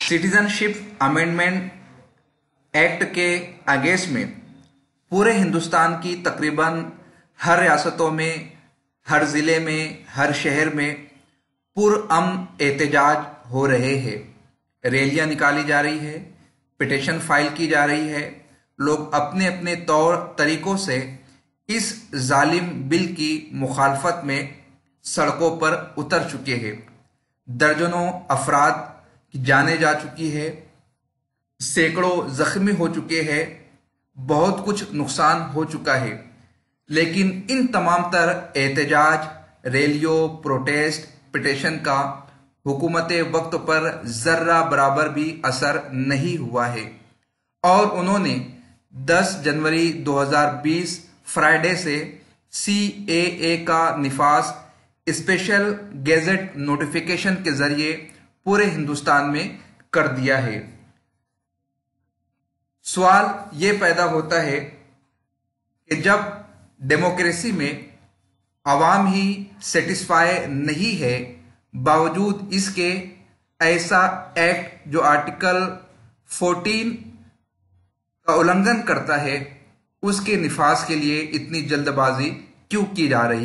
Citizenship amendment act के against में पूरे हिंदुस्तान की तकरीबन हर रियासतों में, हर ज़िले में, हर शहर में पुरअमन एहतजाज हो रहे हैं। रैलियां निकाली जा रही है, पिटीशन फाइल की जा रही है। लोग अपने अपने तौर तरीकों से इस जालिम बिल की मुखालफत में सड़कों पर उतर चुके हैं। दर्जनों अफराद की जानें जा चुकी है, सैकड़ों जख्मी हो चुके हैं, बहुत कुछ नुकसान हो चुका है। लेकिन इन तमाम तर एहतजाज, रैलियों, प्रोटेस्ट, पिटीशन का हुकूमत वक्त पर जर्रा बराबर भी असर नहीं हुआ है और उन्होंने 10 जनवरी 2020 फ्राइडे से CAA का निफाज स्पेशल गैजेट नोटिफिकेशन के जरिए पूरे हिंदुस्तान में कर दिया है। सवाल ये पैदा होता है कि जब डेमोक्रेसी में आवाम ही सेटिस्फाई नहीं है, बावजूद इसके ऐसा एक्ट जो आर्टिकल 14 का उल्लंघन करता है, उसके निफाज के लिए इतनी जल्दबाजी क्यों की जा रही है?